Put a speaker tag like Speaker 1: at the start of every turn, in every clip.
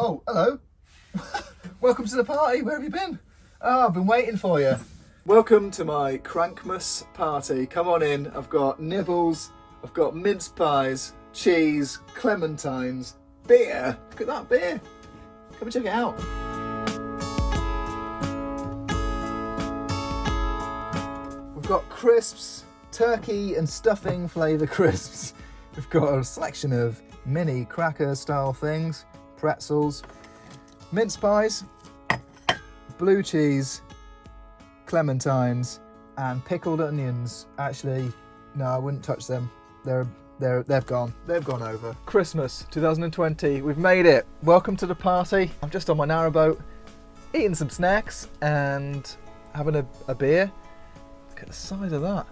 Speaker 1: Oh, hello. Welcome to the party. Where have you been? Oh, I've been waiting for you. Welcome to my Crankmas party. Come on in. I've got nibbles, I've got mince pies, cheese, clementines, beer. Look at that beer. Come and check it out. We've got crisps, turkey and stuffing flavour crisps. We've got a selection of mini cracker style things, pretzels, mince pies, blue cheese, clementines and pickled onions. Actually, no, I wouldn't touch them. They've gone over. Christmas 2020, we've made it. Welcome to the party. I'm just on my narrowboat, eating some snacks and having a beer. Look at the size of that.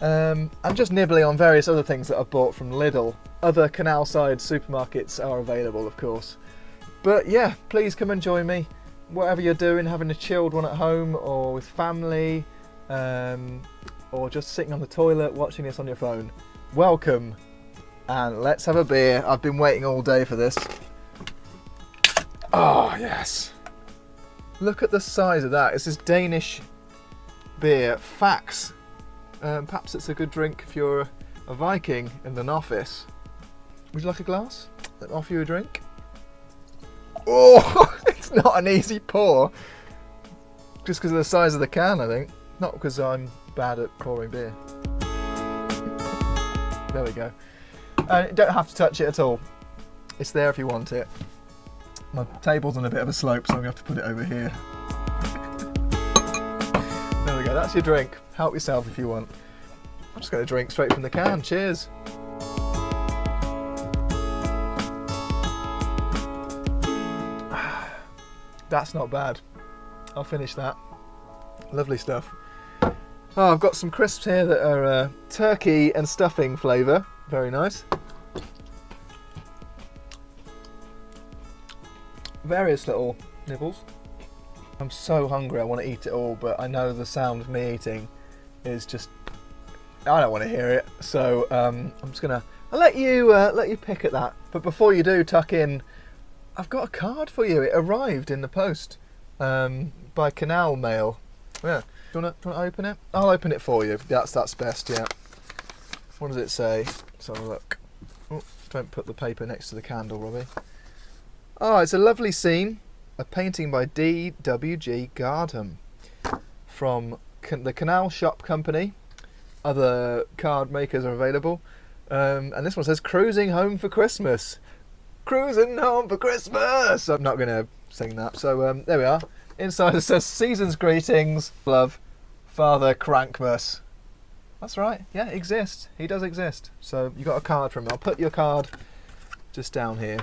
Speaker 1: I'm just nibbling on various other things that I've bought from Lidl. Other canal side supermarkets are available, of course. But yeah, please come and join me. Whatever you're doing, having a chilled one at home or with family, or just sitting on the toilet watching this on your phone. Welcome, and let's have a beer. I've been waiting all day for this. Oh yes. Look at the size of that. It's this Danish beer, Fax. Perhaps it's a good drink if you're a Viking in an office. Would you like a glass? Let me offer you a drink. Oh, it's not an easy pour. Just because of the size of the can, I think. Not because I'm bad at pouring beer. There we go. And you don't have to touch it at all. It's there if you want it. My table's on a bit of a slope, so I'm going to have to put it over here. There we go, that's your drink. Help yourself if you want. I'm just going to drink straight from the can. Cheers. That's not bad. I'll finish that. Lovely stuff. Oh, I've got some crisps here that are turkey and stuffing flavour. Very nice. Various little nibbles. I'm so hungry I want to eat it all, but I know the sound of me eating is just... I don't want to hear it, so I'm just gonna... I'll let you pick at that. But before you do, tuck in, I've got a card for you. It arrived in the post by canal mail. Yeah. Do you want to open it? I'll open it for you. That's best, yeah. What does it say? Let's have a look. Oh, don't put the paper next to the candle, Robbie. Oh, it's a lovely scene. A painting by D.W.G. Gardham from the Canal Shop Company. Other card makers are available. And this one says, "Cruising home for Christmas." Cruising home for Christmas! I'm not going to sing that. So there we are. Inside it says, "Season's greetings, love, Father Crankmas." That's right. Yeah, it exists. He does exist. So you got a card from him. I'll put your card just down here.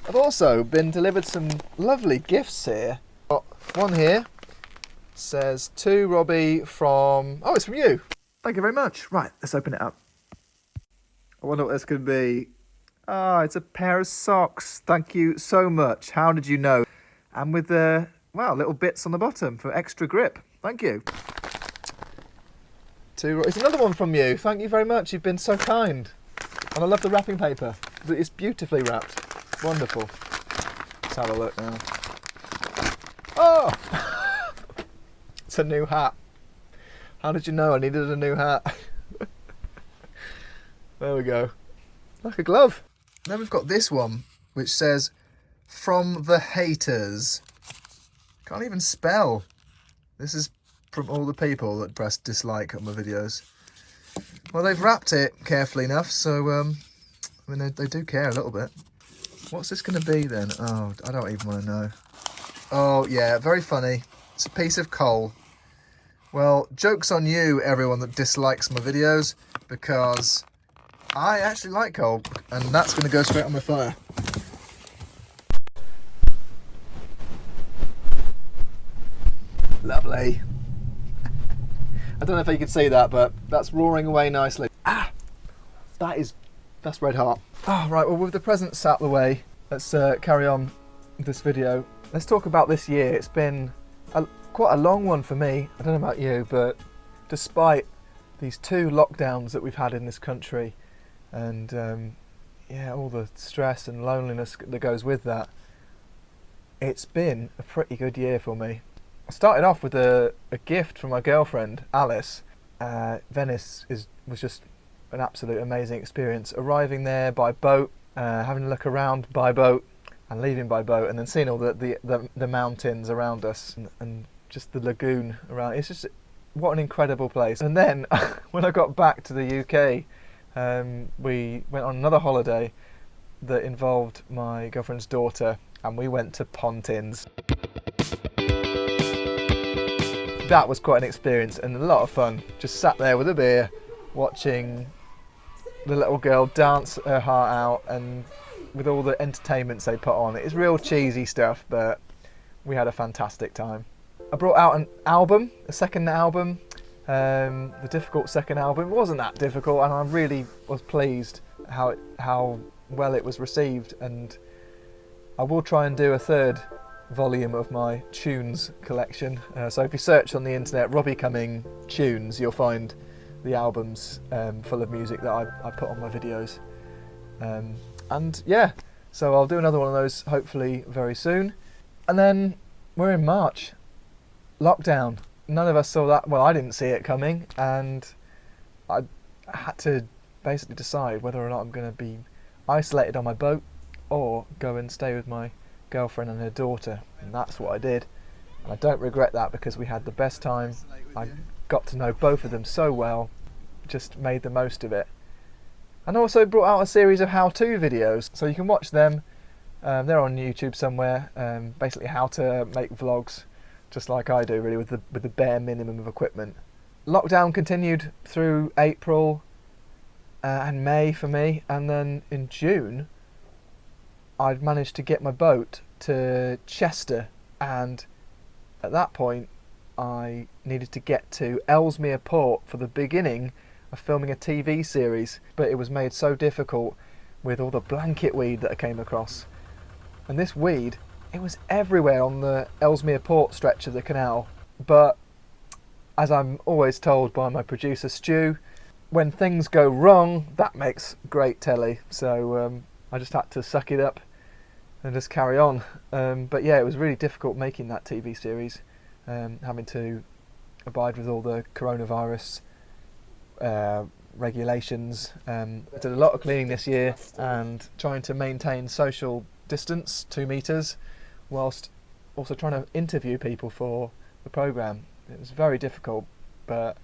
Speaker 1: I've also been delivered some lovely gifts here. Got one here. Says, "To Robbie from..." Oh, it's from you. Thank you very much. Right, let's open it up. I wonder what this could be. Ah, it's a pair of socks. Thank you so much. How did you know? And with the, well, little bits on the bottom for extra grip. Thank you. It's another one from you. Thank you very much. You've been so kind. And I love the wrapping paper. It's beautifully wrapped. Wonderful. Let's have a look now. Oh! It's a new hat. How did you know I needed a new hat? There we go. Like a glove. Then we've got this one, which says, "From the haters." Can't even spell. This is from all the people that press dislike on my videos. Well, they've wrapped it carefully enough, so I mean they do care a little bit. What's this going to be then? Oh, I don't even want to know. Oh yeah, very funny. It's a piece of coal. Well, joke's on you, everyone that dislikes my videos, because I actually like coal, and that's going to go straight on my fire. Lovely. I don't know if you can see that, but that's roaring away nicely. Ah, that's red hot. Oh, right, well, with the presents out the way, let's carry on with this video. Let's talk about this year. It's been quite a long one for me. I don't know about you, but despite these 2 lockdowns that we've had in this country, and yeah, all the stress and loneliness that goes with that, it's been a pretty good year for me. I started off with a gift from my girlfriend, Alice. Venice was just an absolute amazing experience. Arriving there by boat, having a look around by boat, and leaving by boat, and then seeing all the mountains around us and just the lagoon around. It's just, what an incredible place. And then when I got back to the UK, we went on another holiday that involved my girlfriend's daughter, and we went to Pontins. That was quite an experience and a lot of fun. Just sat there with a beer, watching the little girl dance her heart out, and with all the entertainments they put on. It's real cheesy stuff, but we had a fantastic time. I brought out an album, a second album, the difficult second album. It wasn't that difficult, and I really was pleased how well it was received, and I will try and do a third volume of my tunes collection. So if you search on the internet Robbie Cumming tunes, you'll find the albums full of music that I put on my videos. And yeah, so I'll do another one of those hopefully very soon. And then we're in March. Lockdown. None of us saw that. Well, I didn't see it coming, and I had to basically decide whether or not I'm going to be isolated on my boat or go and stay with my girlfriend and her daughter, and that's what I did. And I don't regret that, because we had the best time. I got to know both of them so well, just made the most of it. And also brought out a series of how-to videos, so you can watch them. They're on YouTube somewhere. Basically how to make vlogs, just like I do, really, with the bare minimum of equipment. Lockdown continued through April and May for me, and then in June I'd managed to get my boat to Chester, and at that point I needed to get to Ellesmere Port for the beginning of filming a TV series, but it was made so difficult with all the blanket weed that I came across. And this weed, it was everywhere on the Ellesmere Port stretch of the canal, but as I'm always told by my producer Stu, when things go wrong, that makes great telly. So I just had to suck it up and just carry on. But yeah, it was really difficult making that TV series, having to abide with all the coronavirus regulations. I did a lot of cleaning this year and trying to maintain social distance, 2 meters, whilst also trying to interview people for the programme. It was very difficult, but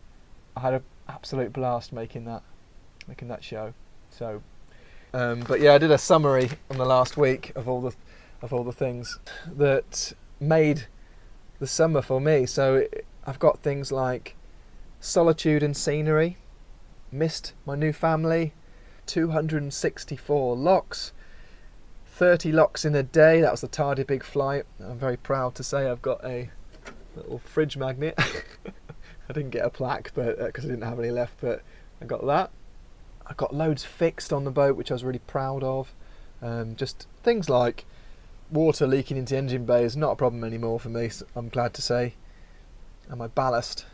Speaker 1: I had an absolute blast making that show. So but yeah, I did a summary on the last week of all the things that made the summer for me. So I've got things like solitude and scenery, missed my new family, 264 locks, 30 locks in a day. That was the tardy big flight. I'm very proud to say I've got a little fridge magnet. I didn't get a plaque, but because I didn't have any left, but I got that. I got loads fixed on the boat, which I was really proud of. Just things like water leaking into engine bay is not a problem anymore for me, so I'm glad to say. And my ballast,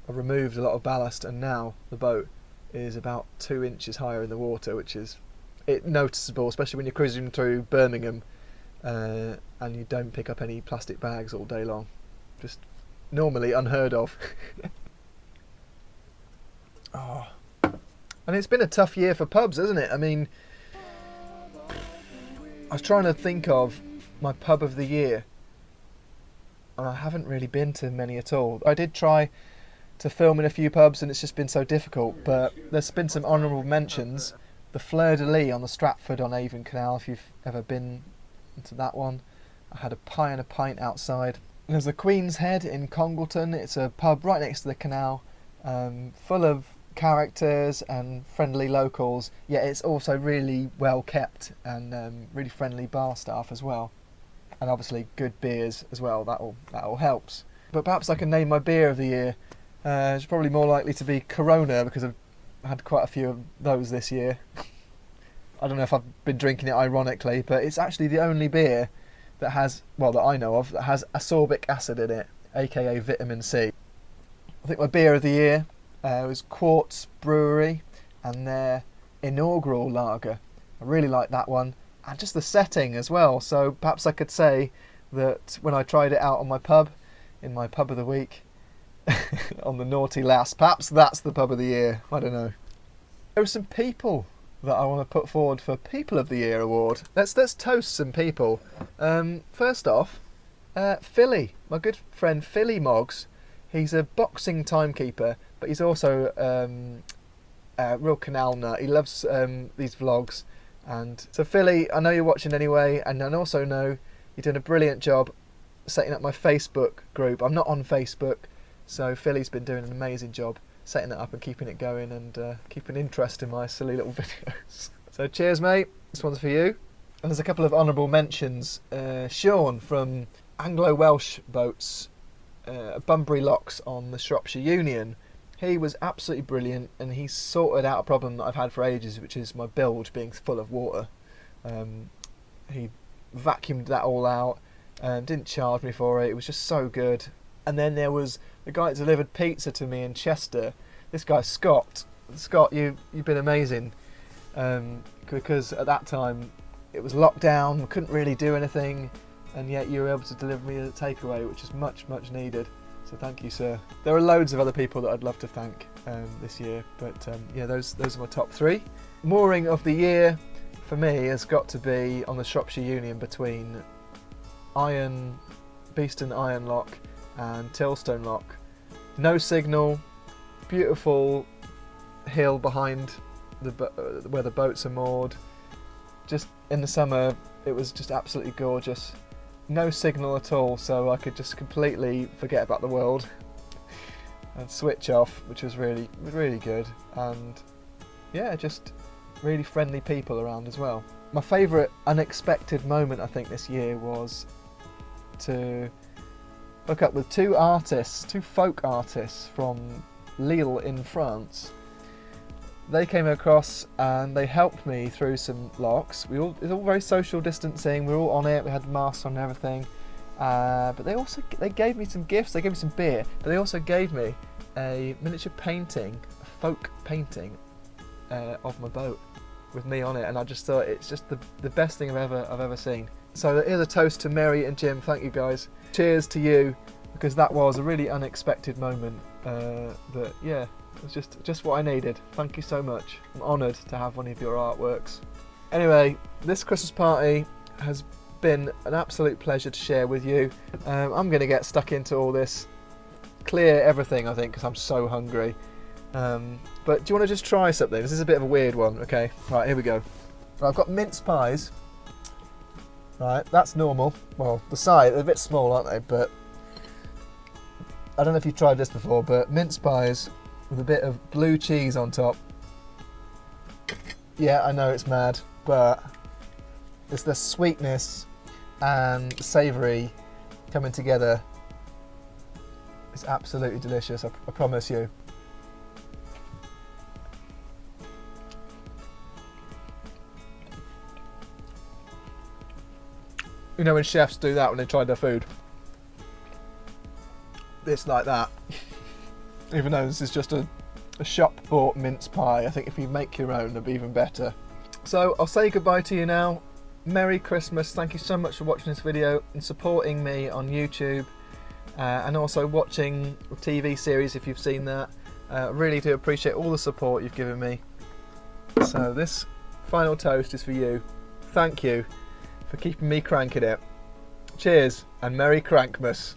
Speaker 1: I removed a lot of ballast, and now the boat is about 2 inches higher in the water, which is noticeable, especially when you're cruising through Birmingham and you don't pick up any plastic bags all day long. Just normally unheard of. Oh. And it's been a tough year for pubs, hasn't it? I mean, I was trying to think of my pub of the year, and I haven't really been to many at all. I did try to film in a few pubs, and it's just been so difficult, but there's been some honourable mentions. The Fleur de Lis on the Stratford-on-Avon Canal, if you've ever been to that one. I had a pie and a pint outside. There's the Queen's Head in Congleton. It's a pub right next to the canal, full of characters and friendly locals, yet it's also really well kept and really friendly bar staff as well, and obviously good beers as well. That all helps. But perhaps I can name my beer of the year. It's probably more likely to be Corona, because I've had quite a few of those this year. I don't know if I've been drinking it ironically, but it's actually the only beer that has, well, that I know of, that has ascorbic acid in it, aka vitamin C. I think my beer of the year was Quartz Brewery and their inaugural lager, I really like that one. And just the setting as well. So perhaps I could say that when I tried it out on my pub, in my pub of the week, on the Naughty Lass, perhaps that's the pub of the year. I don't know. There are some people that I want to put forward for People of the Year award. Let's toast some people. First off, Philly, my good friend Philly Moggs. He's a boxing timekeeper, but he's also a real canal nut. He loves these vlogs. And so Philly, I know you're watching anyway, and I also know you're doing a brilliant job setting up my Facebook group. I'm not on Facebook, so Philly's been doing an amazing job setting it up and keeping it going and keeping interest in my silly little videos. So cheers, mate. This one's for you. And there's a couple of honourable mentions. Sean from Anglo-Welsh Boats, Bunbury Locks on the Shropshire Union. He was absolutely brilliant, and he sorted out a problem that I've had for ages, which is my bilge being full of water. He vacuumed that all out and didn't charge me for it. It was just so good. And then there was the guy that delivered pizza to me in Chester. This guy, Scott. Scott, you've been amazing. Because at that time it was lockdown, we couldn't really do anything, and yet you were able to deliver me a takeaway, which is much, much needed. So thank you, sir. There are loads of other people that I'd love to thank this year, but yeah, those are my top three. Mooring of the year for me has got to be on the Shropshire Union between Beeston Iron Lock and Tilstone Lock. No signal, beautiful hill behind where the boats are moored. Just in the summer, it was just absolutely gorgeous. No signal at all, so I could just completely forget about the world and switch off, which was really, really good. And yeah, just really friendly people around as well. My favourite unexpected moment, I think, this year was to hook up with two folk artists from Lille in France. They came across and they helped me through some locks. It was all very social distancing. We were all on it. We had masks on and everything. But they gave me some gifts. They gave me some beer, but they also gave me a miniature painting, a folk painting of my boat with me on it. And I just thought it's just the best thing I've ever seen. So here's a toast to Mary and Jim. Thank you, guys. Cheers to you, because that was a really unexpected moment. That yeah. It was just what I needed. Thank you so much. I'm honoured to have one of your artworks. Anyway, this Christmas party has been an absolute pleasure to share with you. I'm going to get stuck into all this, clear everything, I think, because I'm so hungry. But do you want to just try something? This is a bit of a weird one, okay? Right, here we go. Right, I've got mince pies. Right, that's normal. Well, the size, they're a bit small, aren't they? But I don't know if you've tried this before, but mince pies with a bit of blue cheese on top. Yeah, I know it's mad, but it's the sweetness and savoury coming together. It's absolutely delicious, I promise you. You know when chefs do that when they try their food? It's like that. Even though this is just a shop-bought mince pie, I think if you make your own, it'll be even better. So I'll say goodbye to you now. Merry Christmas. Thank you so much for watching this video and supporting me on YouTube, and also watching the TV series if you've seen that. I really do appreciate all the support you've given me. So this final toast is for you. Thank you for keeping me cranking it. Cheers and Merry Crankmas.